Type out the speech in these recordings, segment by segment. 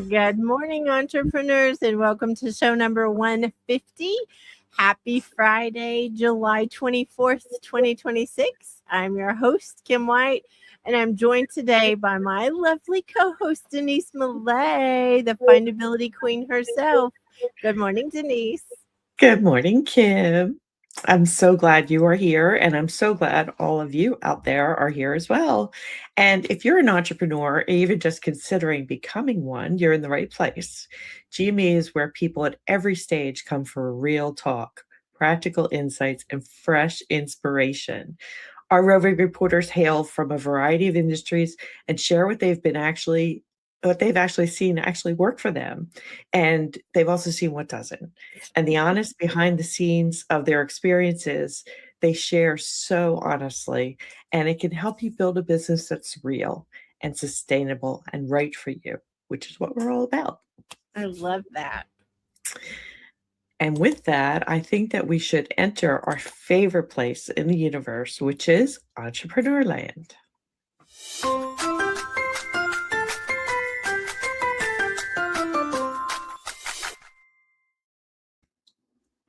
Good morning, entrepreneurs, and welcome to show number 150. Happy Friday, July 24th, 2026. I'm your host, Kim White, and I'm joined today by my lovely co-host, Denise Millay, the findability queen herself. Good morning, Denise. Good morning, Kim. I'm so glad you are here, and I'm so glad all of you out there are here as well. And if you're an entrepreneur, or even just considering becoming one, you're in the right place. GME is where people at every stage come for real talk, practical insights, and fresh inspiration. Our roving reporters hail from a variety of industries and share what they've actually seen actually work for them. And they've also seen what doesn't. And the honest behind the scenes of their experiences, they share so honestly, and it can help you build a business that's real and sustainable and right for you, which is what we're all about. I love that. And with that, I think that we should enter our favorite place in the universe, which is Entrepreneur Land.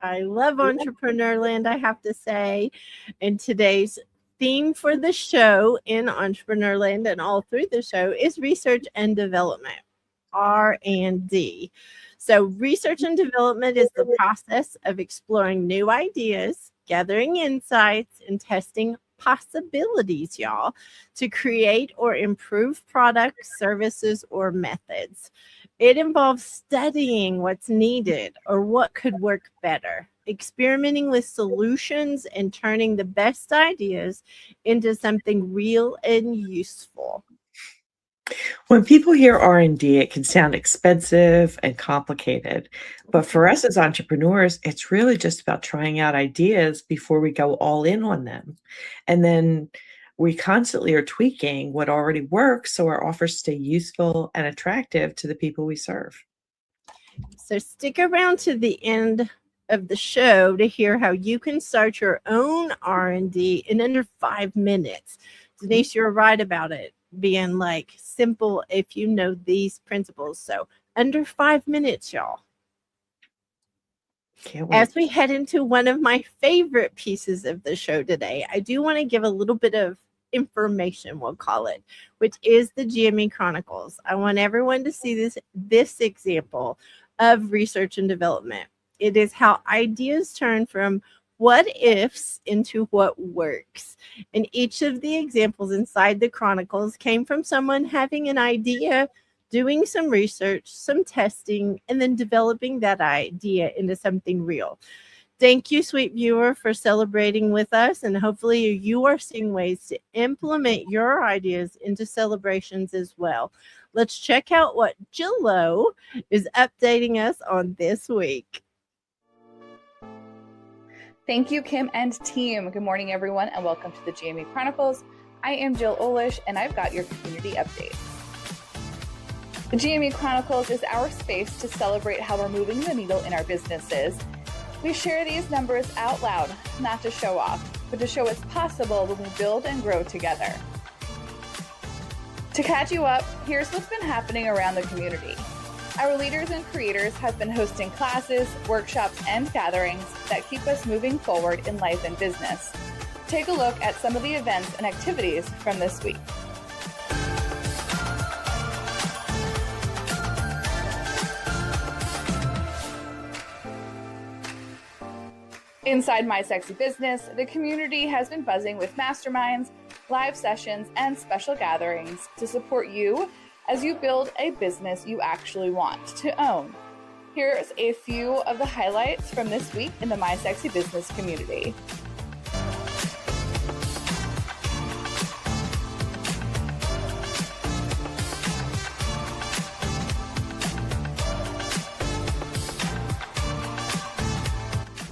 I love Entrepreneur Land, I have to say. And today's theme for the show in Entrepreneur Land and all through the show is research and development, R&D. So research and development is the process of exploring new ideas, gathering insights, and testing possibilities, y'all, to create or improve products, services, or methods. It involves studying what's needed or what could work better, experimenting with solutions, and turning the best ideas into something real and useful. When people hear R&D, it can sound expensive and complicated. But for us as entrepreneurs, it's really just about trying out ideas before we go all in on them. And then we constantly are tweaking what already works so our offers stay useful and attractive to the people we serve. So stick around to the end of the show to hear how you can start your own R&D in under 5 minutes. Denise, you're right about it being like simple if you know these principles. So under 5 minutes, y'all. Can't wait. As we head into one of my favorite pieces of the show today, I do want to give a little bit of information, we'll call it, which is the GME Chronicles. I want everyone to see this example of research and development. It is how ideas turn from what ifs into what works. And each of the examples inside the Chronicles came from someone having an idea, doing some research, some testing, and then developing that idea into something real. Thank you, sweet viewer, for celebrating with us. And hopefully you are seeing ways to implement your ideas into celebrations as well. Let's check out what Jillo is updating us on this week. Thank you, Kim and team. Good morning, everyone, and welcome to the GME Chronicles. I am Jill Olish, and I've got your community update. The GME Chronicles is our space to celebrate how we're moving the needle in our businesses. We share these numbers out loud, not to show off, but to show what's possible when we build and grow together. To catch you up, here's what's been happening around the community. Our leaders and creators have been hosting classes, workshops, and gatherings that keep us moving forward in life and business. Take a look at some of the events and activities from this week. Inside My Sexy Business, the community has been buzzing with masterminds, live sessions, and special gatherings to support you as you build a business you actually want to own. Here's a few of the highlights from this week in the My Sexy Business community.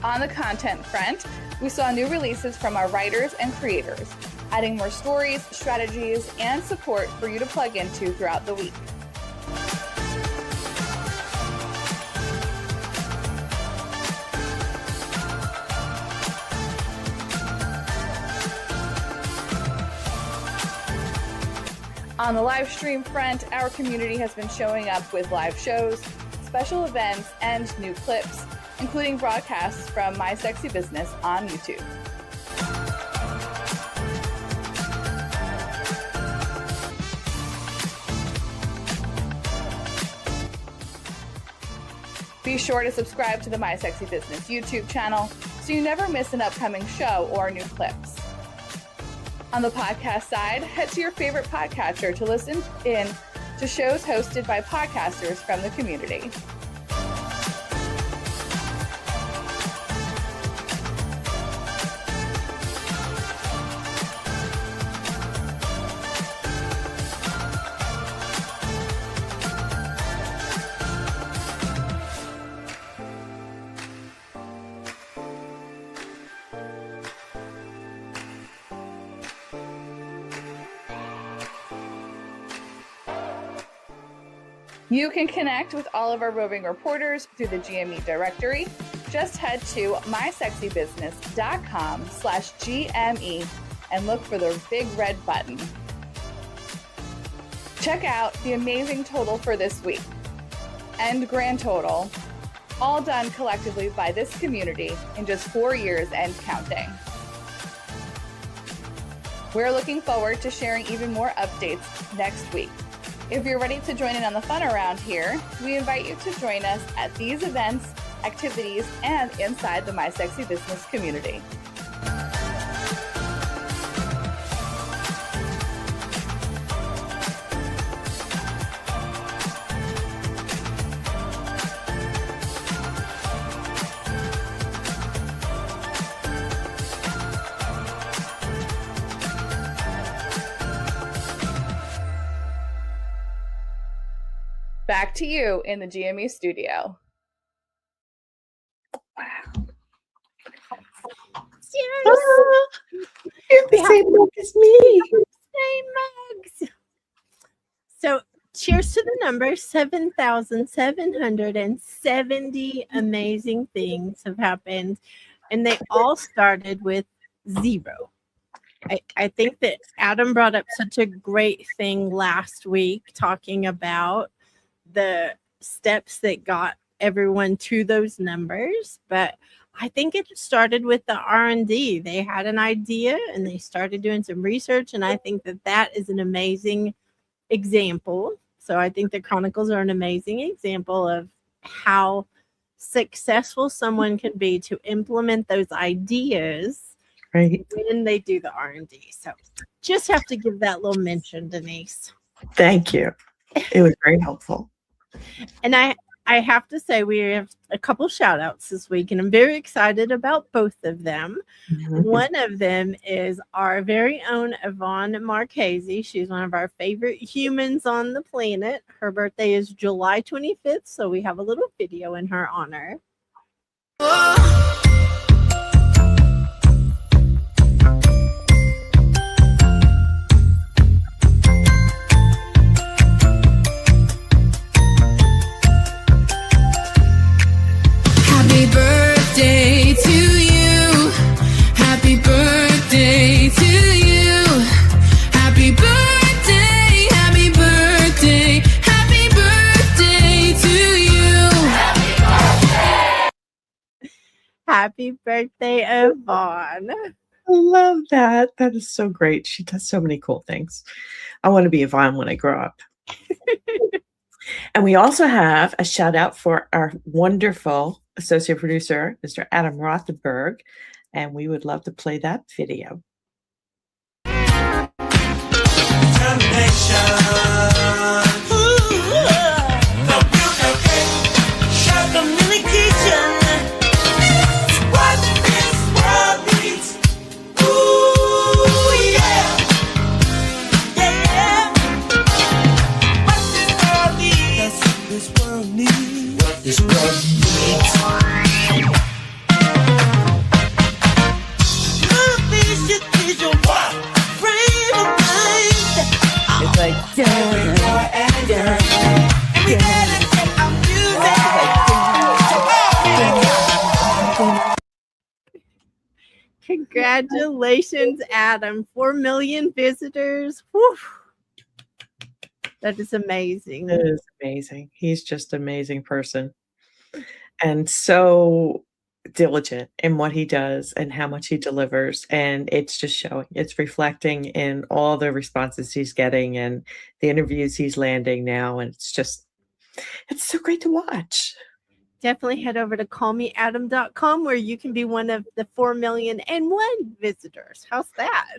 On the content front, we saw new releases from our writers and creators, adding more stories, strategies, and support for you to plug into throughout the week. On the live stream front, our community has been showing up with live shows, special events, and new clips, including broadcasts from My Sexy Business on YouTube. Be sure to subscribe to the My Sexy Business YouTube channel so you never miss an upcoming show or new clips. On the podcast side, head to your favorite podcatcher to listen in to shows hosted by podcasters from the community. You can connect with all of our roving reporters through the GME directory. Just head to mySexyBusiness.com/GME and look for the big red button. Check out the amazing total for this week and grand total, all done collectively by this community in just 4 years and counting. We're looking forward to sharing even more updates next week. If you're ready to join in on the fun around here, we invite you to join us at these events, activities, and inside the My Sexy Business community. Back to you in the GME studio. Wow. You're the same mug as me. Same mugs. So cheers to the number 7,770 amazing things have happened. And they all started with 0. I think that Adam brought up such a great thing last week, talking about the steps that got everyone to those numbers. But I think it started with the R&D. They had an idea and they started doing some research. And I think that that is an amazing example. So I think the Chronicles are an amazing example of how successful someone can be to implement those ideas, right, when they do the R&D. So just have to give that little mention, Denise. Thank you. It was very helpful. And I have to say, we have a couple shout outs this week, and I'm very excited about both of them. Mhm. One of them is our very own Yvonne Marchese. She's one of our favorite humans on the planet. Her birthday is July 25th, so we have a little video in her honor. Happy birthday to you. Happy birthday to you. Happy birthday, happy birthday, happy birthday to you. Happy birthday, Yvonne. I love that. That is so great. She does so many cool things. I want to be Yvonne when I grow up. And we also have a shout out for our wonderful associate producer, Mr. Adam Rothenberg. And we would love to play that video. This world needs. It's like dun, dun, dun. Congratulations, Adam. 4 million visitors. Whew. That is amazing. It is amazing. He's just an amazing person and so diligent in what he does and how much he delivers, and it's just showing. It's reflecting in all the responses he's getting and the interviews he's landing now, and it's so great to watch. Definitely head over to callmeadam.com where you can be one of the 4,000,001 visitors. How's that?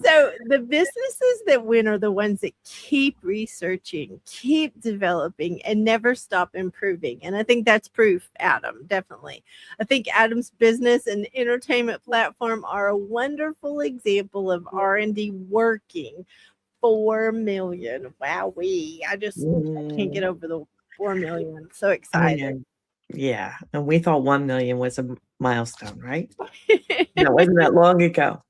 So the businesses that win are the ones that keep researching, keep developing, and never stop improving. And I think that's proof, Adam, definitely. I think Adam's business and entertainment platform are a wonderful example of R&D working. 4 million. Wowee. I can't get over the 4 million. So I excited. know. Yeah, and we thought 1,000,000 was a milestone, right? That wasn't that long ago.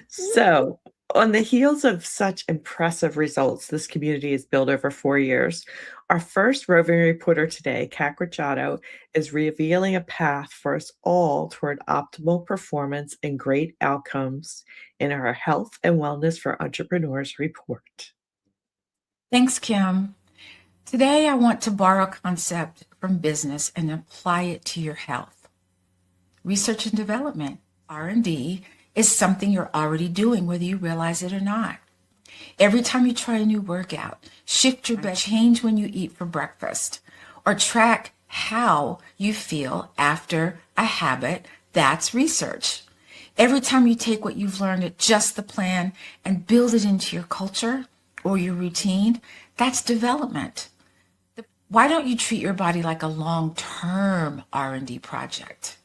So, on the heels of such impressive results this community has built over 4 years, our first roving reporter today, Kat Gracciato, is revealing a path for us all toward optimal performance and great outcomes in our Health and Wellness for Entrepreneurs report. Thanks, Kim. Today, I want to borrow a concept from business and apply it to your health. Research and development, R&D, is something you're already doing, whether you realize it or not. Every time you try a new workout, shift your bed, change when you eat for breakfast, or track how you feel after a habit, that's research. Every time you take what you've learned, adjust the plan, and build it into your culture or your routine, that's development. Why don't you treat your body like a long-term R&D project?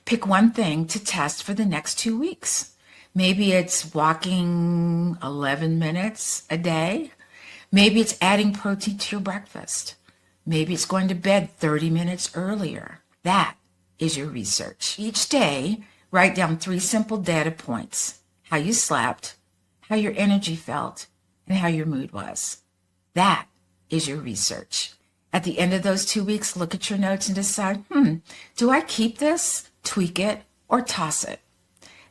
Pick one thing to test for the next 2 weeks. Maybe it's walking 11 minutes a day. Maybe it's adding protein to your breakfast. Maybe it's going to bed 30 minutes earlier. That is your research. Each day, write down 3 simple data points: how you slept, how your energy felt, and how your mood was. That is your research. At the end of those 2 weeks, look at your notes and decide, do I keep this, tweak it, or toss it?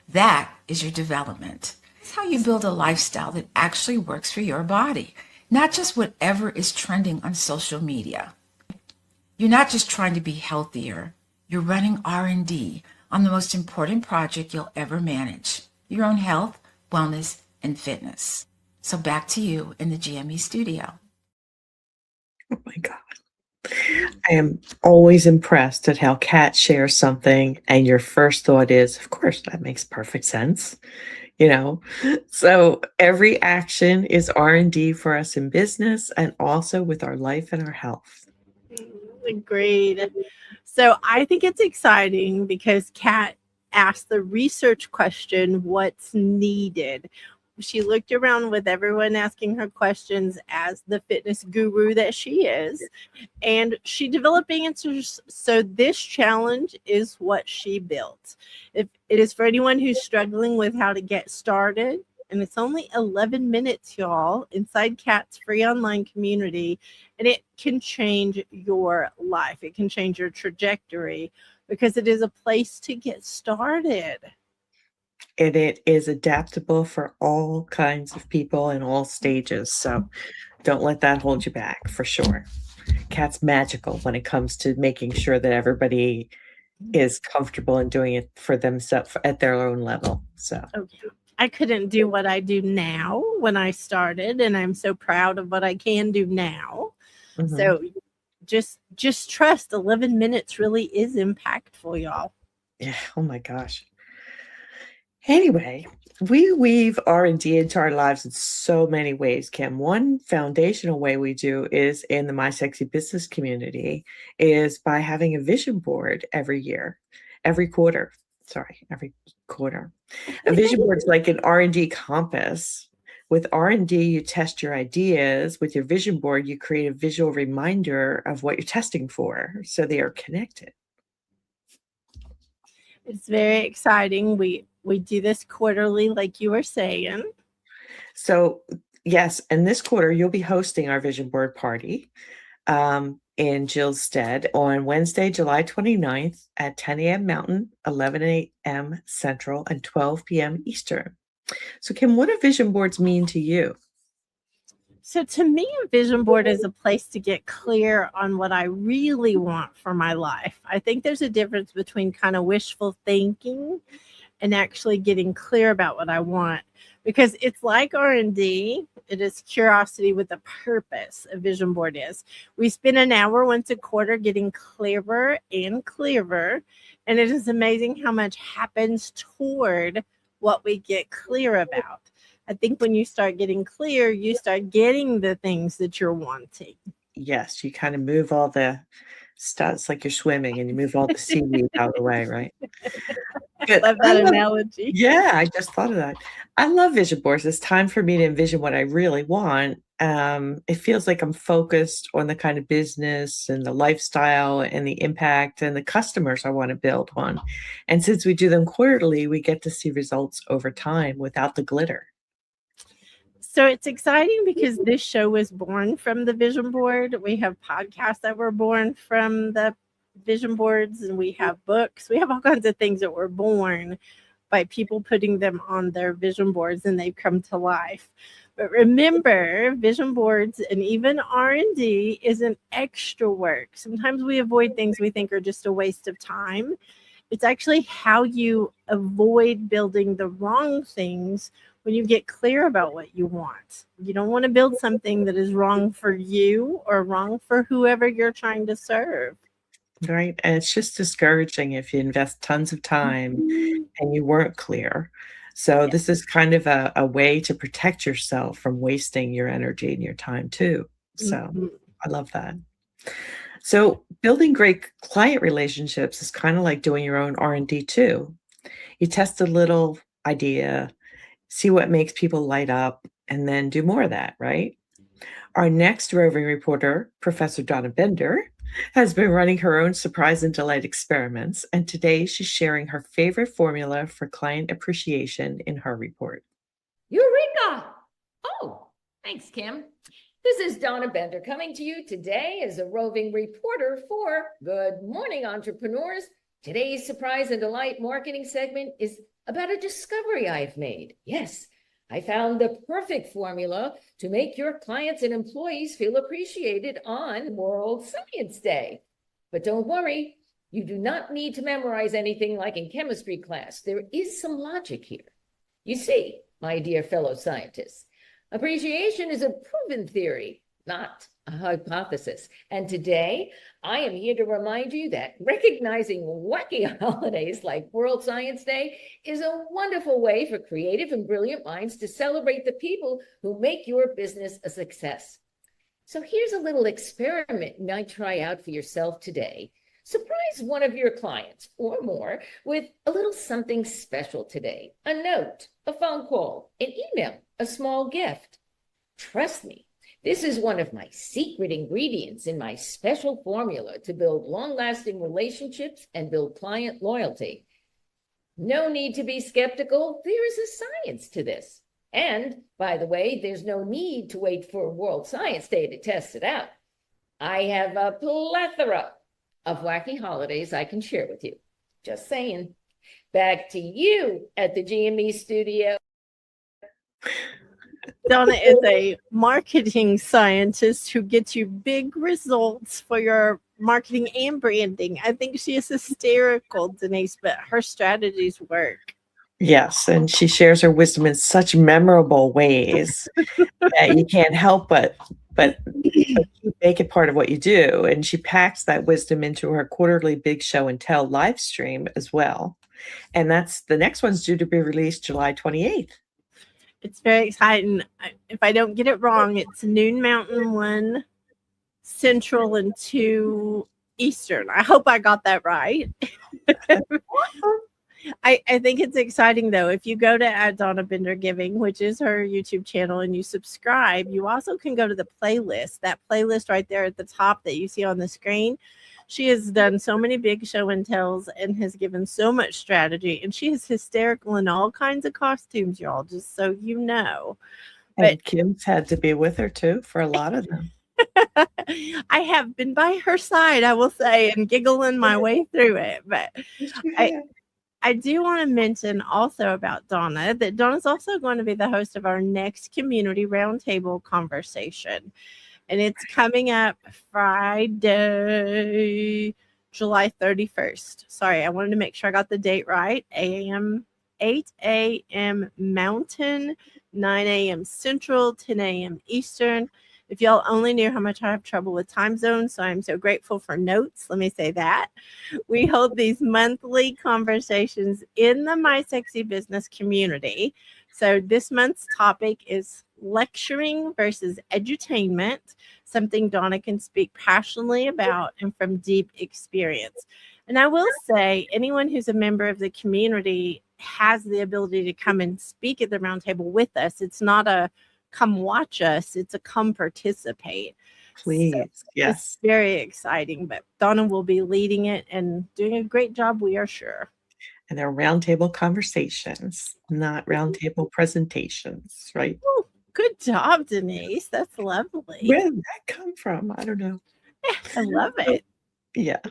That is your development. It's how you build a lifestyle that actually works for your body, not just whatever is trending on social media. You're not just trying to be healthier. You're running R&D on the most important project you'll ever manage: your own health, wellness, and fitness. So back to you in the GME studio. Oh my God. I am always impressed at how Kat shares something and your first thought is, of course, that makes perfect sense. So every action is R&D for us in business and also with our life and our health. Agreed. So I think it's exciting because Kat asked the research question, what's needed? She looked around with everyone asking her questions as the fitness guru that she is, and she developed answers. So this challenge is what she built. If it is for anyone who's struggling with how to get started, and it's only 11 minutes, y'all, inside Kat's free online community, and it can change your life. It can change your trajectory because it is a place to get started. And it is adaptable for all kinds of people in all stages. So don't let that hold you back, for sure. Kat's magical when it comes to making sure that everybody is comfortable in doing it for themselves at their own level. So I couldn't do what I do now when I started, and I'm so proud of what I can do now. So just trust 11 minutes really is impactful, y'all. Yeah. Oh my gosh. Anyway, we weave R&D into our lives in so many ways, Kim. One foundational way we do is in the My Sexy Business community is by having a vision board every quarter. A vision board is like an R&D compass. With R&D, you test your ideas. With your vision board, you create a visual reminder of what you're testing for, so they are connected. It's very exciting. We do this quarterly, like you were saying. So yes, and this quarter you'll be hosting our vision board party in Jill's stead on Wednesday, July 29th at 10 a.m. Mountain, 11 a.m. Central, and 12 p.m. Eastern. So Kim, what do vision boards mean to you? So to me, a vision board is a place to get clear on what I really want for my life. I think there's a difference between kind of wishful thinking and actually getting clear about what I want, because it's like R&D. It is curiosity with a purpose. A vision board is. We spend an hour once a quarter getting clearer and clearer, and it is amazing how much happens toward what we get clear about. I think when you start getting clear, you start getting the things that you're wanting. Yes, you kind of move all the stuff. It's like you're swimming and you move all the seaweed out of the way, right? But Love I that love, analogy. yeah, I just thought of that. I love vision boards. It's time for me to envision what I really want. It feels like I'm focused on the kind of business and the lifestyle and the impact and the customers I want to build on. And since we do them quarterly, we get to see results over time without the glitter. So it's exciting because this show was born from the vision board. We have podcasts that were born from the vision boards, and we have books. We have all kinds of things that were born by people putting them on their vision boards, and they've come to life. But remember, vision boards and even R&D isn't extra work. Sometimes we avoid things we think are just a waste of time. It's actually how you avoid building the wrong things when you get clear about what you want. You don't want to build something that is wrong for you or wrong for whoever you're trying to serve. Right. And it's just discouraging if you invest tons of time and you weren't clear. So this is kind of a way to protect yourself from wasting your energy and your time too. So I love that. So building great client relationships is kind of like doing your own R&D too. You test a little idea, see what makes people light up, and then do more of that, right? Our next roving reporter, Professor Donna Bender, has been running her own surprise and delight experiments, and today she's sharing her favorite formula for client appreciation in her report. Eureka! Oh, thanks, Kim. This is Donna Bender coming to you today as a roving reporter for Good Morning Entrepreneurs. Today's surprise and delight marketing segment is about a discovery I've made. Yes, I found the perfect formula to make your clients and employees feel appreciated on World Science Day. But don't worry, you do not need to memorize anything like in chemistry class. There is some logic here. You see, my dear fellow scientists, appreciation is a proven theory, not a hypothesis. And today, I am here to remind you that recognizing wacky holidays like World Science Day is a wonderful way for creative and brilliant minds to celebrate the people who make your business a success. So here's a little experiment you might try out for yourself today. Surprise one of your clients or more with a little something special today. A note, a phone call, an email, a small gift. Trust me, this is one of my secret ingredients in my special formula to build long-lasting relationships and build client loyalty. No need to be skeptical. There is a science to this. And, by the way, there's no need to wait for World Science Day to test it out. I have a plethora of wacky holidays I can share with you. Just saying. Back to you at the GME studio. Donna is a marketing scientist who gets you big results for your marketing and branding. I think she is hysterical, Denise, but her strategies work. Yes, and she shares her wisdom in such memorable ways that you can't help but make it part of what you do. And she packs that wisdom into her quarterly Big Show and Tell live stream as well. And that's the next one's due to be released July 28th. It's very exciting. If I don't get it wrong, it's noon Mountain, 1 Central, and 2 Eastern. I hope I got that right. I think it's exciting, though. If you go to Donna Bender Giving, which is her YouTube channel, and you subscribe, you also can go to the playlist. That playlist right there at the top that you see on the screen. She has done so many big show and tells and has given so much strategy. And she is hysterical in all kinds of costumes, y'all, just so you know. And Kim's had to be with her, too, for a lot of them. I have been by her side, I will say, and giggling my way through it. But I do want to mention also about Donna that Donna's also going to be the host of our next community roundtable conversation. And it's coming up Friday, July 31st. Sorry, I wanted to make sure I got the date right. 8 a.m. Mountain, 9 a.m. Central, 10 a.m. Eastern. If y'all only knew how much I have trouble with time zones, so I'm so grateful for notes. Let me say that. We hold these monthly conversations in the My Sexy Business community. So this month's topic is lecturing versus edutainment, something Donna can speak passionately about and from deep experience. And I will say, anyone who's a member of the community has the ability to come and speak at the roundtable with us. It's not a come watch us, it's a come participate. Please. So Yes. it's very exciting, but Donna will be leading it and doing a great job, we are sure. And they're roundtable conversations, not roundtable presentations, right? Ooh, good job, Denise. That's lovely. Where did that come from? I don't know. I love it. Yeah.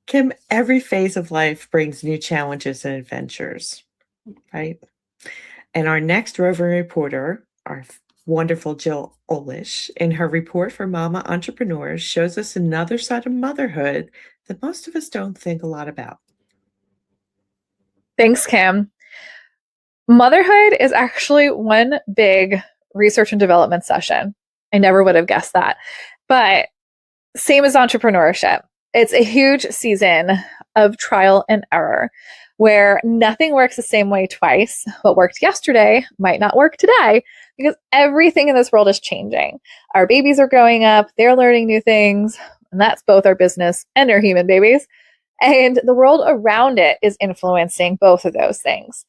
Kim, every phase of life brings new challenges and adventures, right? And our next roving reporter, our wonderful Jill Olish, in her report for Mama Entrepreneurs, shows us another side of motherhood that most of us don't think a lot about. Thanks, Kim. Motherhood is actually one big research and development session. I never would have guessed that. But same as entrepreneurship. It's a huge season of trial and error where nothing works the same way twice. What worked yesterday might not work today because everything in this world is changing. Our babies are growing up, they're learning new things, and that's both our business and our human babies. And the world around it is influencing both of those things.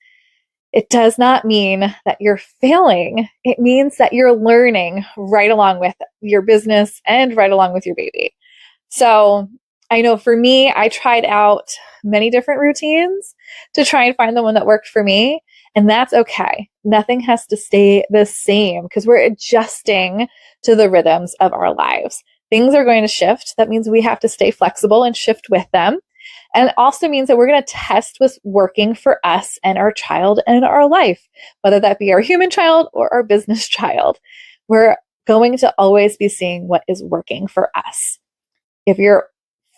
It does not mean that you're failing. It means that you're learning right along with your business and right along with your baby. So I know for me, I tried out many different routines to try and find the one that worked for me. And that's okay. Nothing has to stay the same because we're adjusting to the rhythms of our lives. Things are going to shift. That means we have to stay flexible and shift with them. And it also means that we're going to test what's working for us and our child and our life, whether that be our human child or our business child. We're going to always be seeing what is working for us. If you're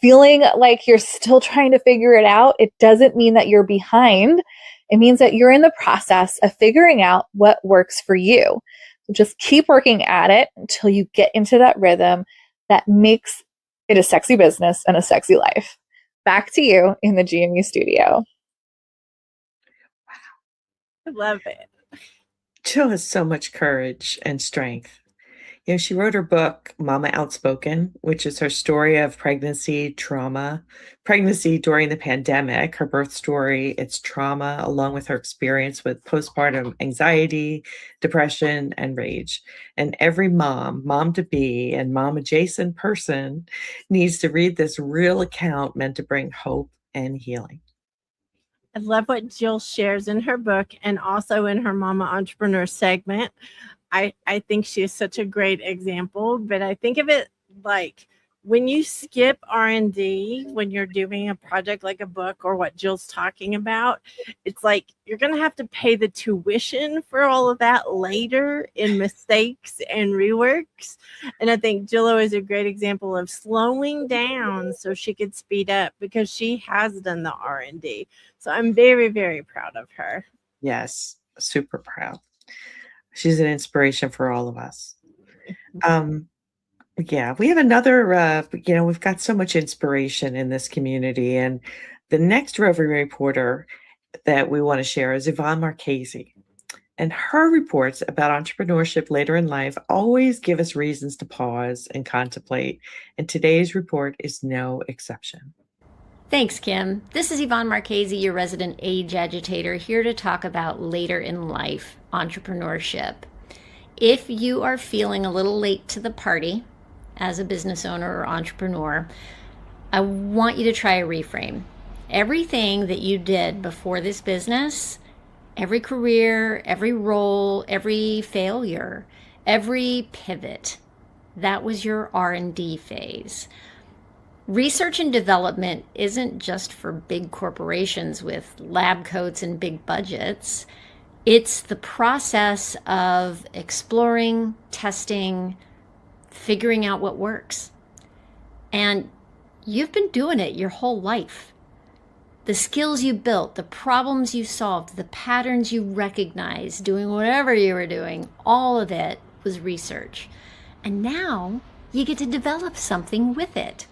feeling like you're still trying to figure it out, it doesn't mean that you're behind. It means that you're in the process of figuring out what works for you. So just keep working at it until you get into that rhythm that makes it a sexy business and a sexy life. Back to you in the GME studio. I love it. Jill has so much courage and strength. You know, she wrote her book, Mama Outspoken, which is her story of pregnancy, trauma, pregnancy during the pandemic, her birth story, its trauma, along with her experience with postpartum anxiety, depression, and rage. And every mom-to-be, and mom-adjacent person needs to read this real account meant to bring hope and healing. I love what Jill shares in her book and also in her Mama Entrepreneur segment. I think she is such a great example, but I think of it like when you skip R&D, when you're doing a project like a book or what Jill's talking about, it's like you're going to have to pay the tuition for all of that later in mistakes and reworks. And I think Jillo is a great example of slowing down so she could speed up because she has done the R&D. So I'm very, very proud of her. Yes, super proud. She's an inspiration for all of us. Yeah, we have another, we've got so much inspiration in this community. And the next roving reporter that we want to share is Yvonne Marchese. And her reports about entrepreneurship later in life always give us reasons to pause and contemplate. And today's report is no exception. Thanks, Kim. This is Yvonne Marchese, your resident age agitator, here to talk about later in life entrepreneurship. If you are feeling a little late to the party as a business owner or entrepreneur, I want you to try a reframe. Everything that you did before this business, every career, every role, every failure, every pivot, that was your R&D phase. Research and development isn't just for big corporations with lab coats and big budgets. It's the process of exploring, testing, figuring out what works. And you've been doing it your whole life. The skills you built, the problems you solved, the patterns you recognized, doing whatever you were doing, all of it was research. And now you get to develop something with it.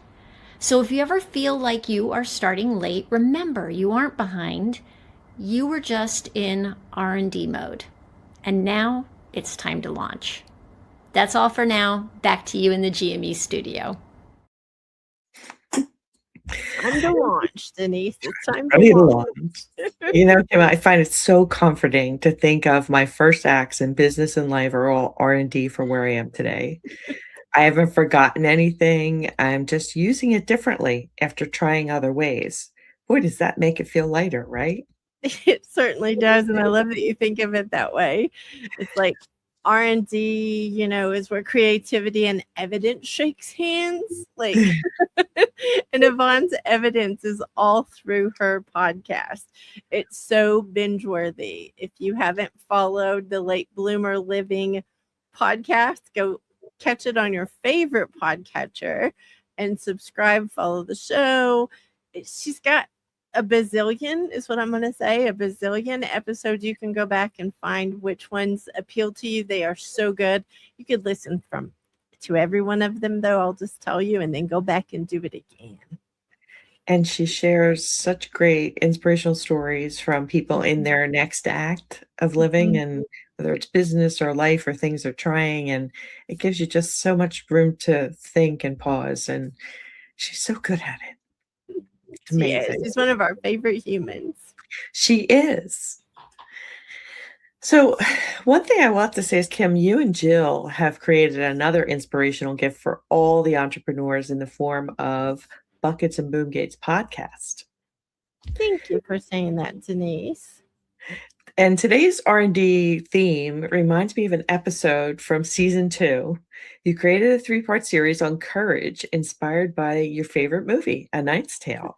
So if you ever feel like you are starting late, remember you aren't behind. You were just in R&D mode. And now it's time to launch. That's all for now. Back to you in the GME studio. Time to launch, Denise. It's time to Ready to launch. launch. Kim, I find it so comforting to think of my first acts in business and life are all R&D for where I am today. I haven't forgotten anything. I'm just using it differently after trying other ways. Boy, does that make it feel lighter, right? It certainly does, and I love that you think of it that way. It's like R&D, is where creativity and evidence shakes hands. Like, and Yvonne's evidence is all through her podcast. It's so binge worthy. If you haven't followed the Late Bloomer Living podcast, go catch it on your favorite podcatcher and subscribe, follow the show. She's got a bazillion, is what I'm going to say, a bazillion episodes. You can go back and find which ones appeal to you. They are so good. You could listen to every one of them, though. I'll just tell you, and then go back and do it again. And she shares such great inspirational stories from people in their next act of living, and whether it's business or life or things they're trying. And it gives you just so much room to think and pause. And she's so good at it. It's amazing. She's one of our favorite humans. She is. So one thing I want to say is, Kim, you and Jill have created another inspirational gift for all the entrepreneurs in the form of Buckets and Boom Gates podcast. Thank you for saying that, Denise. And today's R&D theme reminds me of an episode from season 2. You created a 3-part series on courage inspired by your favorite movie, A Knight's Tale.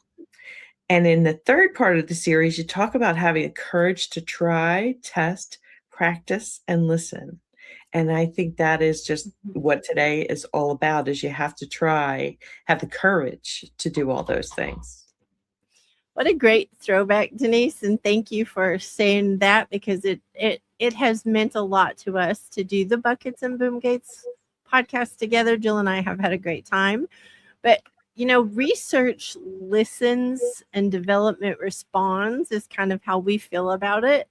And in the 3rd part of the series, you talk about having the courage to try, test, practice, and listen. And I think that is just what today is all about, is you have to try, have the courage to do all those things. What a great throwback, Denise. And thank you for saying that, because it has meant a lot to us to do the Buckets and Boom Gates podcast together. Jill and I have had a great time. But, research listens and development responds is kind of how we feel about it.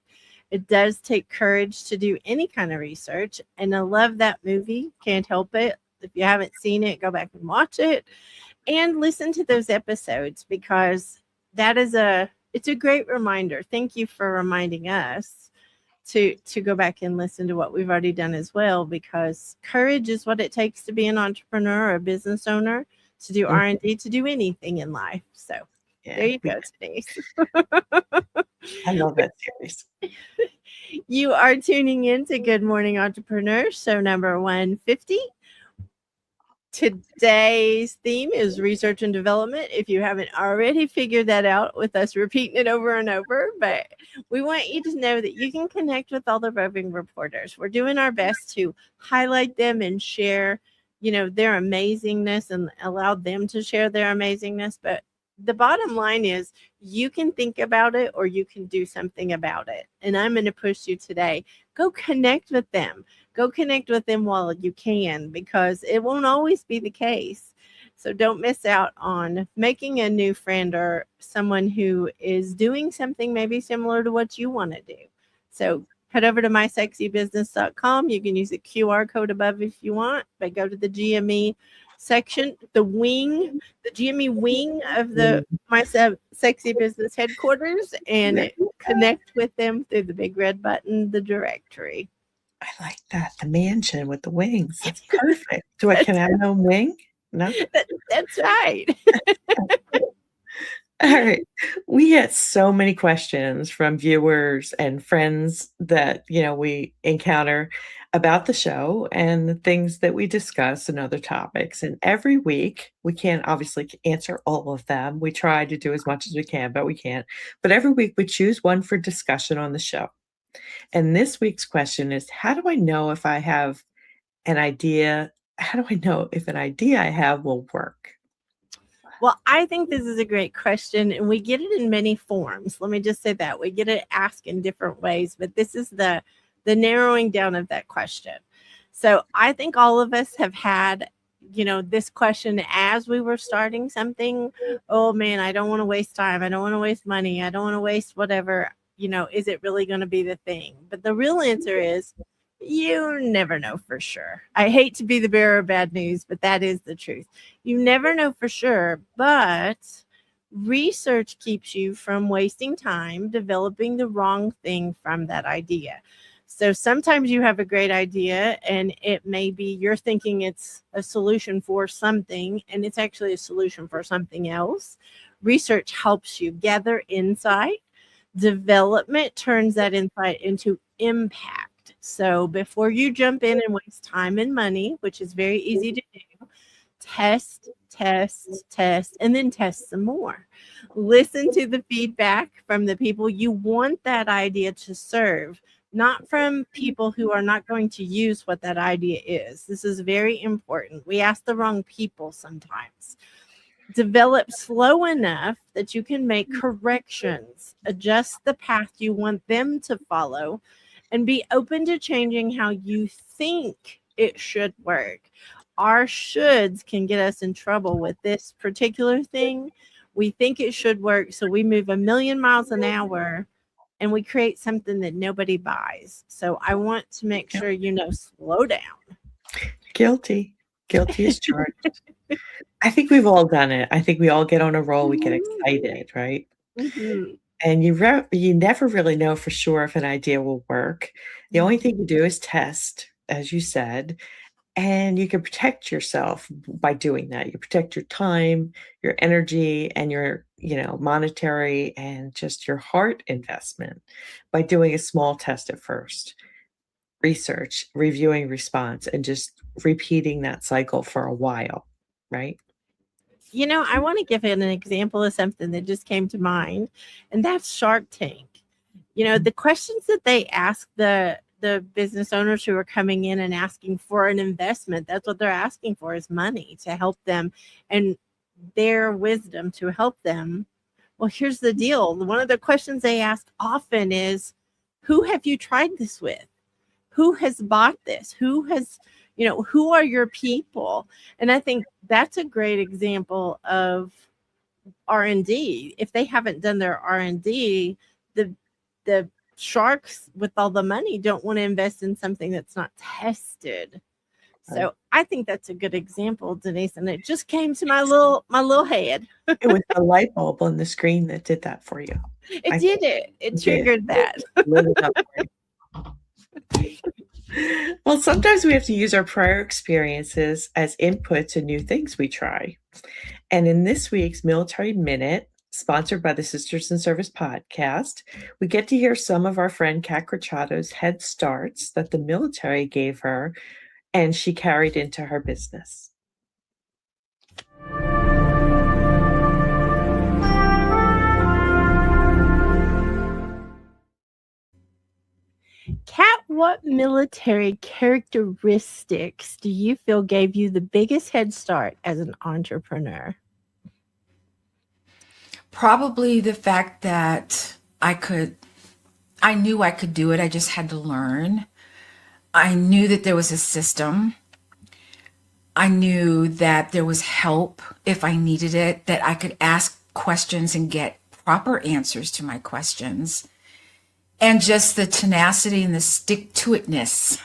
It does take courage to do any kind of research. And I love that movie. Can't help it. If you haven't seen it, go back and watch it and listen to those episodes, because it's a great reminder. Thank you for reminding us to go back and listen to what we've already done as well, because courage is what it takes to be an entrepreneur or a business owner, to do R&D, to do anything in life. So there you go, Denise. I love that series. You are tuning in to Good Morning Entrepreneur, show number 150. Today's theme is research and development. If you haven't already figured that out with us repeating it over and over, but we want you to know that you can connect with all the roving reporters. We're doing our best to highlight them and share, their amazingness, and allow them to share their amazingness. But the bottom line is, you can think about it or you can do something about it. And I'm going to push you today. Go connect with them. Go connect with them while you can, because it won't always be the case. So don't miss out on making a new friend or someone who is doing something maybe similar to what you want to do. So head over to mysexybusiness.com. You can use the QR code above if you want, but go to the GME section, the GME wing of the My Sexy Business headquarters, and connect with them through the big red button, the directory. I like that. The mansion with the wings. That's perfect. Can I have my own wing? No? That's right. All right. We get so many questions from viewers and friends that, we encounter about the show and the things that we discuss and other topics. And every week, we can't obviously answer all of them. We try to do as much as we can, but we can't. But every week, we choose one for discussion on the show. And this week's question is, how do I know if I have an idea? How do I know if an idea I have will work? Well, I think this is a great question, and we get it in many forms. Let me just say that we get it asked in different ways, but this is the narrowing down of that question. So I think all of us have had, this question as we were starting something. Oh man, I don't want to waste time. I don't want to waste money. I don't want to waste whatever. Is it really going to be the thing? But the real answer is, you never know for sure. I hate to be the bearer of bad news, but that is the truth. You never know for sure, but research keeps you from wasting time developing the wrong thing from that idea. So sometimes you have a great idea and it may be you're thinking it's a solution for something and it's actually a solution for something else. Research helps you gather insight. Development turns that insight into impact. So before you jump in and waste time and money, which is very easy to do, test, and then test some more. Listen to the feedback from the people you want that idea to serve, not from people who are not going to use what that idea is. This is very important. We ask the wrong people sometimes. Develop slow enough that you can make corrections, adjust the path you want them to follow, and be open to changing how you think it should work. Our shoulds can get us in trouble with this particular thing. We think it should work, so we move 1,000,000 miles an hour and we create something that nobody buys. So I want to make sure slow down. Guilty as charged. I think we've all done it. I think we all get on a roll. We get excited, right? Mm-hmm. And you never really know for sure if an idea will work. The only thing you do is test, as you said, and you can protect yourself by doing that. You protect your time, your energy, and your, monetary and just your heart investment by doing a small test at first. Research, reviewing response, and just repeating that cycle for a while, right? I want to give an example of something that just came to mind, and that's Shark Tank. The questions that they ask the business owners who are coming in and asking for an investment, that's what they're asking for, is money to help them and their wisdom to help them. Well, here's the deal. One of the questions they ask often is, who have you tried this with? Who has bought this? Who are your people? And I think that's a great example of R&D. If they haven't done their R&D, the sharks with all the money don't want to invest in something that's not tested. So I think that's a good example, Denise, and it just came to my little head. It was the light bulb on the screen that did that for you. It triggered that. Lit it up for you. Well, sometimes we have to use our prior experiences as input to new things we try. And in this week's Military Minute, sponsored by the Sisters in Service podcast, we get to hear some of our friend Kat Crociato's head starts that the military gave her and she carried into her business. Kat, what military characteristics do you feel gave you the biggest head start as an entrepreneur? Probably the fact that I knew I could do it. I just had to learn. I knew that there was a system. I knew that there was help if I needed it, that I could ask questions and get proper answers to my questions. And just the tenacity and the stick-to-itness,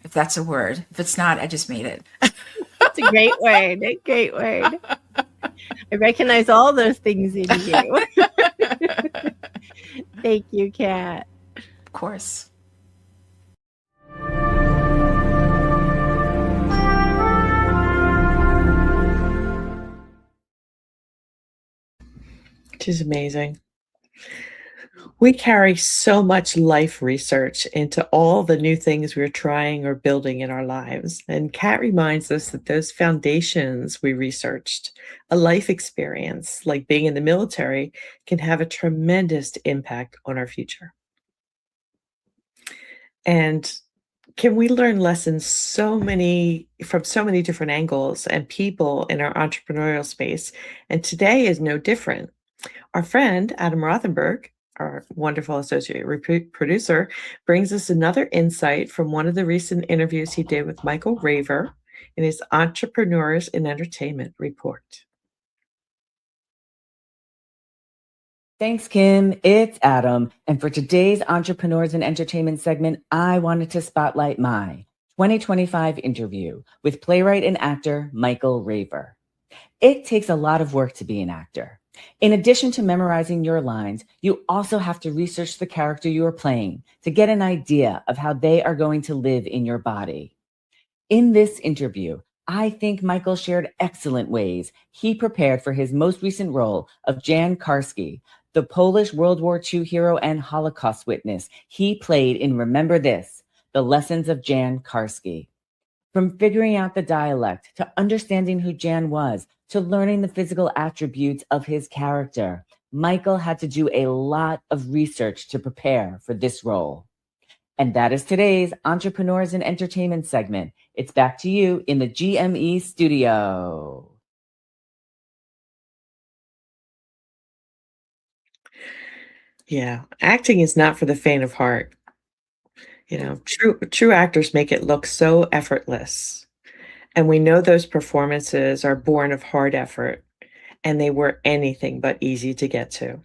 if that's a word. If it's not, I just made it. That's a great word. A great word. I recognize all those things in you. Thank you, Kat. Of course. Which is amazing. We carry so much life research into all the new things we're trying or building in our lives. And Kat reminds us that those foundations we researched, a life experience like being in the military, can have a tremendous impact on our future. And can we learn lessons from so many different angles and people in our entrepreneurial space? And today is no different. Our friend Adam Rothenberg, our wonderful associate producer, brings us another insight from one of the recent interviews he did with Michael Raver in his Entrepreneurs in Entertainment report. Thanks, Kim. It's Adam. And for today's Entrepreneurs in Entertainment segment, I wanted to spotlight my 2025 interview with playwright and actor Michael Raver. It takes a lot of work to be an actor. In addition to memorizing your lines, you also have to research the character you are playing to get an idea of how they are going to live in your body. In this interview, I think Michael shared excellent ways he prepared for his most recent role of Jan Karski, the Polish World War II hero and Holocaust witness he played in Remember This, The Lessons of Jan Karski. From figuring out the dialect to understanding who Jan was to learning the physical attributes of his character, Michael had to do a lot of research to prepare for this role. And that is today's Entrepreneurs in Entertainment segment. It's back to you in the GME studio. Yeah, acting is not for the faint of heart. You know, true actors make it look so effortless. And we know those performances are born of hard effort and they were anything but easy to get to.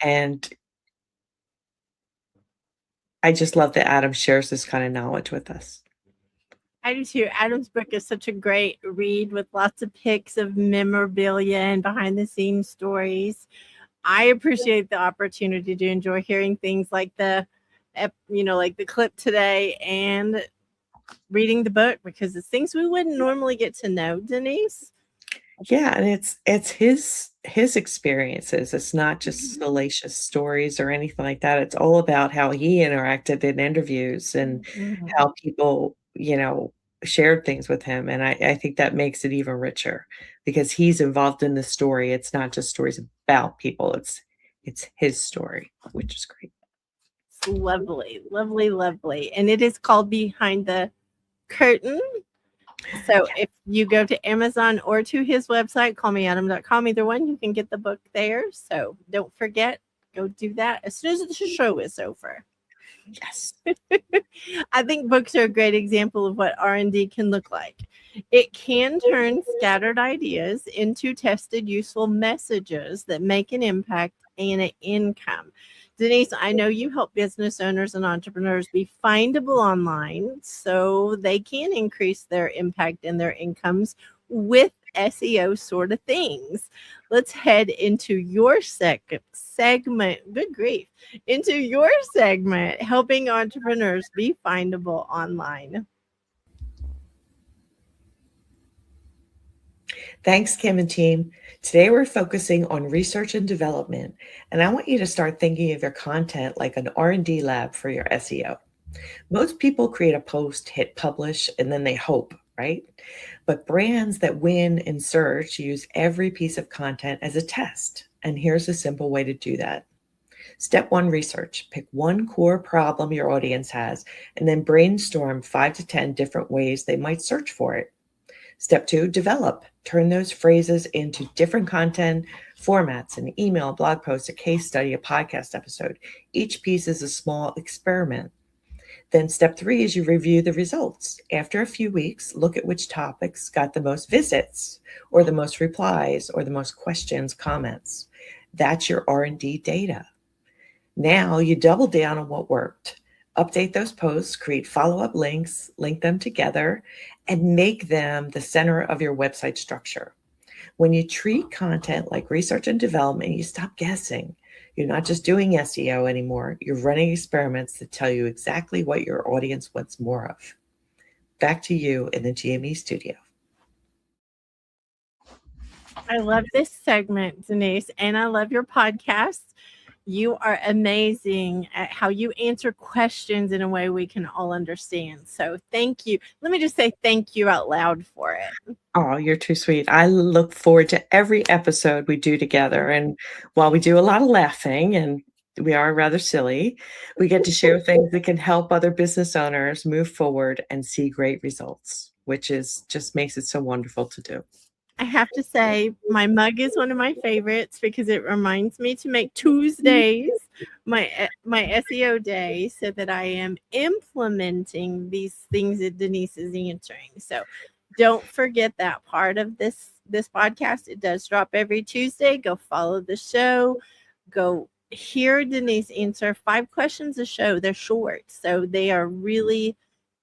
And I just love that Adam shares this kind of knowledge with us. I do too. Adam's book is such a great read with lots of pics of memorabilia and behind the scenes stories. I appreciate the opportunity to enjoy hearing things like like the clip today and reading the book because it's things we wouldn't normally get to know, Denise. Yeah, and it's his experiences. It's not just salacious stories or anything like that. It's all about how he interacted in interviews and how people, shared things with him. And I think that makes it even richer because he's involved in the story. It's not just stories about people. It's his story, which is great. It's lovely, lovely, lovely. And it is called Behind the Curtain. So if you go to Amazon or to his website, callmeadam.com, either one, you can get the book there. So don't forget, go do that as soon as the show is over. Yes. I think books are a great example of what R&D can look like. It can turn scattered ideas into tested, useful messages that make an impact and an income. Denise, I know you help business owners and entrepreneurs be findable online so they can increase their impact and their incomes with SEO sort of things. Let's head into your segment. Good grief. Into your segment, helping entrepreneurs be findable online. Thanks, Kim and team. Today we're focusing on research and development, and I want you to start thinking of your content like an R&D lab for your SEO. Most people create a post, hit publish, and then they hope, right? But brands that win in search use every piece of content as a test. And here's a simple way to do that. Step 1, research. Pick one core problem your audience has, and then brainstorm 5 to 10 different ways they might search for it. Step 2, develop. Turn those phrases into different content formats, an email, blog post, a case study, a podcast episode. Each piece is a small experiment. Then step 3 is you review the results. After a few weeks, look at which topics got the most visits or the most replies or the most questions, comments. That's your R&D data. Now you double down on what worked. Update those posts, create follow-up links, link them together, and make them the center of your website structure. When you treat content like research and development, you stop guessing. You're not just doing SEO anymore. You're running experiments that tell you exactly what your audience wants more of. Back to you in the GME studio. I love this segment, Denise, and I love your podcast. You are amazing at how you answer questions in a way we can all understand. So thank you. Let me just say thank you out loud for it. Oh, you're too sweet. I look forward to every episode we do together. And while we do a lot of laughing and we are rather silly, we get to share things that can help other business owners move forward and see great results, which is just makes it so wonderful to do. I have to say, my mug is one of my favorites because it reminds me to make Tuesdays my SEO day so that I am implementing these things that Denise is answering. So don't forget that part of this podcast. It does drop every Tuesday. Go follow the show. Go hear Denise answer 5 questions a show. They're short, so they are really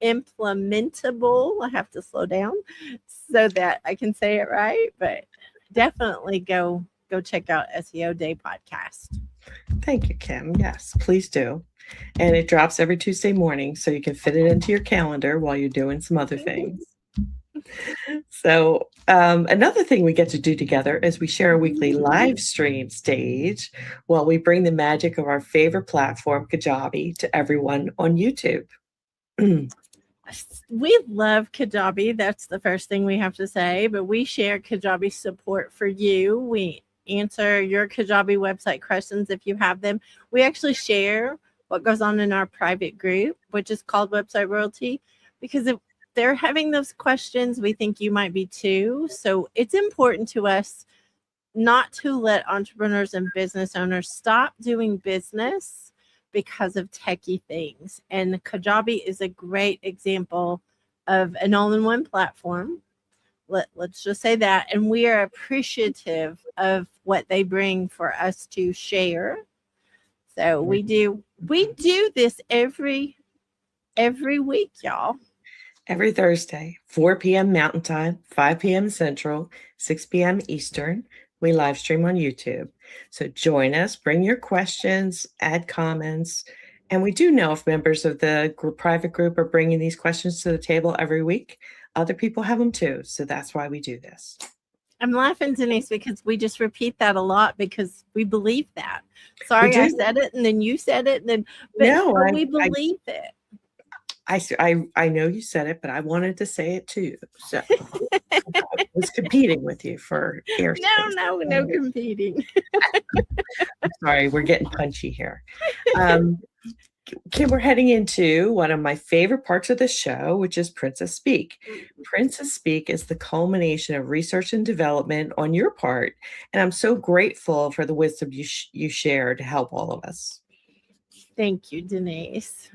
implementable. I have to slow down so that I can say it right, but definitely go check out SEO Day podcast. Thank you, Kim. Yes, please do. And it drops every Tuesday morning, so you can fit it into your calendar while you're doing some other things. So another thing we get to do together is we share a weekly live stream stage while we bring the magic of our favorite platform, Kajabi, to everyone on YouTube. We love Kajabi. That's the first thing we have to say, but we share Kajabi support for you. We answer your Kajabi website questions if you have them. We actually share what goes on in our private group, which is called Website Royalty, because if they're having those questions, we think you might be too. So it's important to us not to let entrepreneurs and business owners stop doing business because of techie things. And Kajabi is a great example of an all-in-one platform. Let's just say that. And we are appreciative of what they bring for us to share. So we do this every week, y'all. Every Thursday, 4 p.m. Mountain Time, 5 p.m. Central, 6 p.m. Eastern. We live stream on YouTube. So join us, bring your questions, add comments. And we do know if members of the private group are bringing these questions to the table every week, other people have them too. So that's why we do this. I'm laughing, Denise, because we just repeat that a lot because we believe that. Sorry, I said it and then you said it, and then we believe it. I know you said it, but I wanted to say it too. So I was competing with you for airspace. No competing. I'm sorry, we're getting punchy here. Kim, we're heading into one of my favorite parts of the show, which is Princess Speak. Princess Speak is the culmination of research and development on your part, and I'm so grateful for the wisdom you share to help all of us. Thank you, Denise.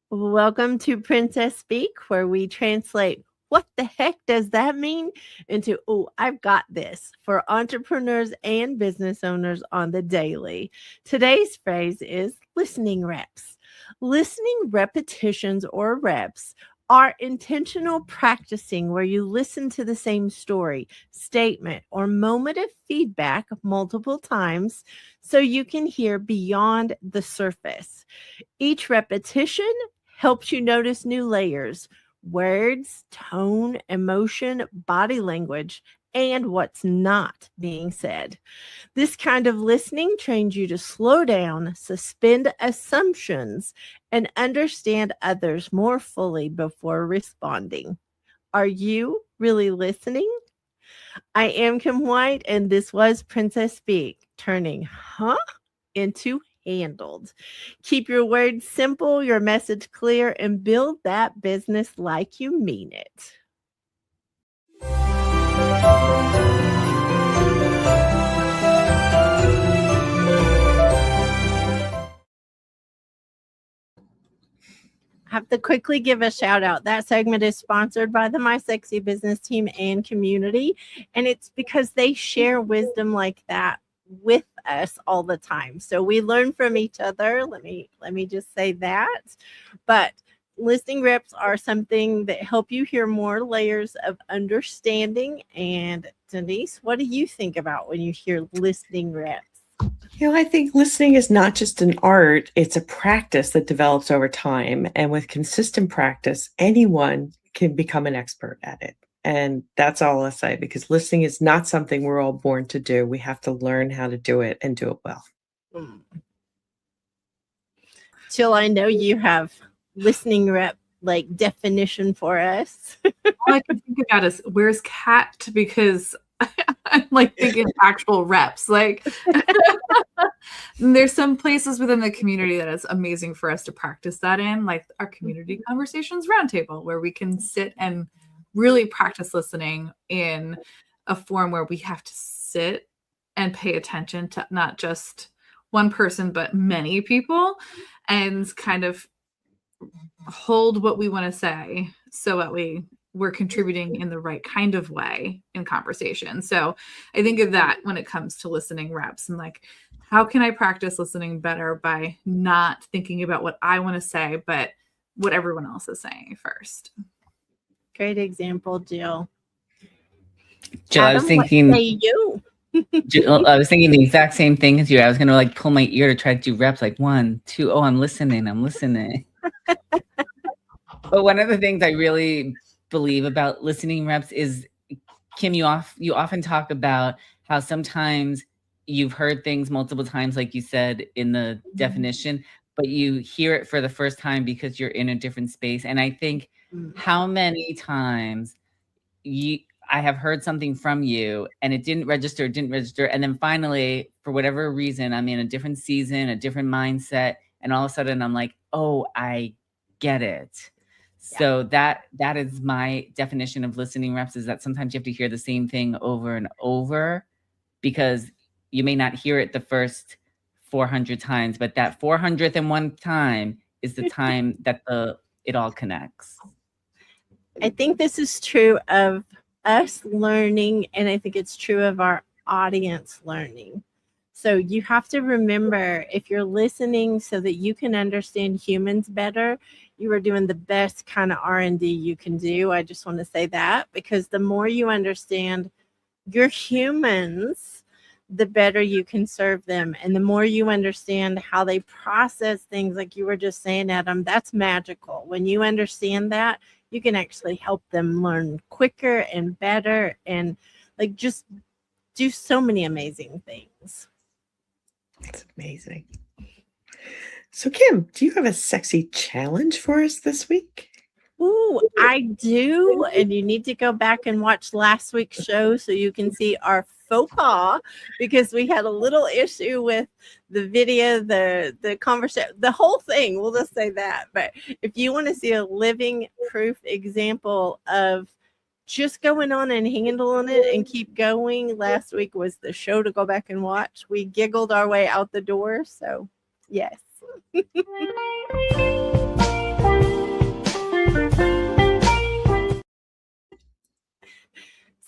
Welcome to Princess Speak, where we translate what the heck does that mean into, oh, I've got this, for entrepreneurs and business owners on the daily. Today's phrase is listening reps. Listening repetitions or reps are intentional practicing where you listen to the same story, statement, or moment of feedback multiple times so you can hear beyond the surface. Each repetition helps you notice new layers, words, tone, emotion, body language, and what's not being said. This kind of listening trains you to slow down, suspend assumptions, and understand others more fully before responding. Are you really listening? I am Kim White, and this was Princess Speak, turning into handled. Keep your words simple, your message clear, and build that business like you mean it. I have to quickly give a shout out. That segment is sponsored by the My Sexy Business team and community, and it's because they share wisdom like that with us all the time. So we learn from each other. Let me just say that. But listening reps are something that help you hear more layers of understanding. And Denise, what do you think about when you hear listening reps? I think listening is not just an art, it's a practice that develops over time. And with consistent practice, anyone can become an expert at it. And that's all I'll say, because listening is not something we're all born to do. We have to learn how to do it and do it well. Mm. Jill, I know you have listening rep like definition for us. All I can think about is where's Kat, because I'm like thinking actual reps. Like there's some places within the community that is amazing for us to practice that in, like our community conversations roundtable, where we can sit and really practice listening in a form where we have to sit and pay attention to not just one person, but many people, and kind of hold what we want to say so that we're contributing in the right kind of way in conversation. So I think of that when it comes to listening reps, and like, how can I practice listening better by not thinking about what I want to say, but what everyone else is saying first. Great example, Jill. Jill, Adam, I was thinking, what say you? Jill, I was thinking the exact same thing as you. I was going to like pull my ear to try to do reps, like 1, 2. Oh, I'm listening. But one of the things I really believe about listening reps is, Kim, you often talk about how sometimes you've heard things multiple times, like you said in the definition, but you hear it for the first time because you're in a different space. And I think how many times I have heard something from you and it didn't register. And then finally, for whatever reason, I'm in a different season, a different mindset. And all of a sudden I'm like, oh, I get it. So that is my definition of listening reps, is that sometimes you have to hear the same thing over and over, because you may not hear it the first 400 times, but that 401st time is the time that it all connects. I think this is true of us learning, and I think it's true of our audience learning. So you have to remember, if you're listening so that you can understand humans better, you are doing the best kind of R&D you can do. I just want to say that, because the more you understand your humans, the better you can serve them. And the more you understand how they process things, like you were just saying, Adam, that's magical. When you understand that, you can actually help them learn quicker and better, and like just do so many amazing things. That's amazing. So, Kim, do you have a sexy challenge for us this week? Ooh, I do. And you need to go back and watch last week's show so you can see our faux pas, because we had a little issue with the video, the conversation, the whole thing. We'll just say that. But if you want to see a living proof example of just going on and handling it and keep going, last week was the show to go back and watch. We giggled our way out the door. So, yes.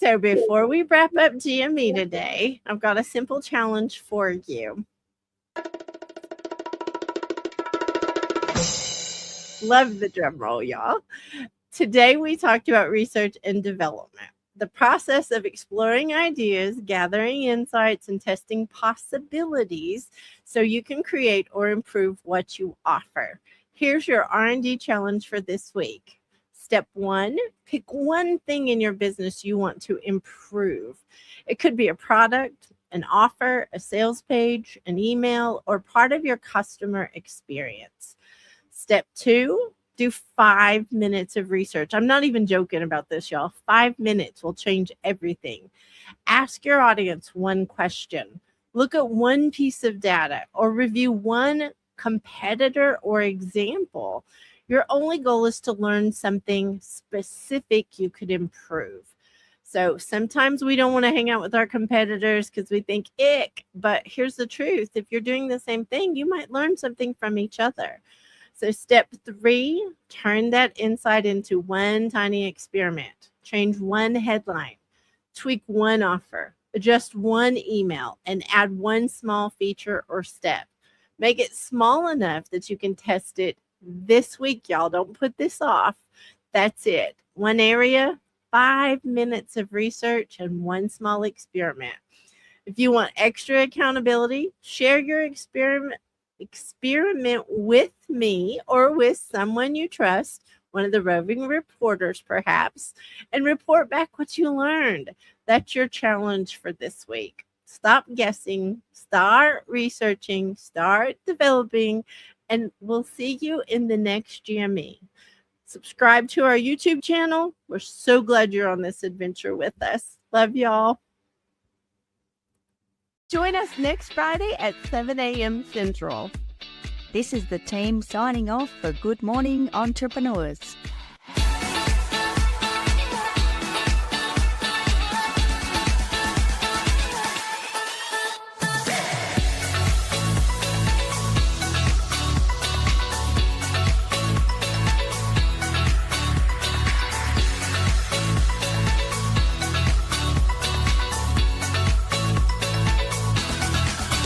So before we wrap up GME today, I've got a simple challenge for you. Love the drum roll, y'all. Today we talked about research and development, the process of exploring ideas, gathering insights, and testing possibilities so you can create or improve what you offer. Here's your R&D challenge for this week. Step 1, pick one thing in your business you want to improve. It could be a product, an offer, a sales page, an email, or part of your customer experience. Step 2, do 5 minutes of research. I'm not even joking about this, y'all. 5 minutes will change everything. Ask your audience one question. Look at one piece of data or review one competitor or example. Your only goal is to learn something specific you could improve. So sometimes we don't want to hang out with our competitors because we think ick, but here's the truth. If you're doing the same thing, you might learn something from each other. So step 3, turn that insight into one tiny experiment. Change one headline, tweak one offer, adjust one email, and add one small feature or step. Make it small enough that you can test it this week, y'all. Don't put this off. That's it. One area, 5 minutes of research, and one small experiment. If you want extra accountability, share your experiment with me or with someone you trust, one of the roving reporters perhaps, and report back what you learned. That's your challenge for this week. Stop guessing, start researching, start developing, and we'll see you in the next GME. Subscribe to our YouTube channel. We're so glad you're on this adventure with us. Love y'all. Join us next Friday at 7 a.m. Central. This is the team signing off for Good Morning Entrepreneurs.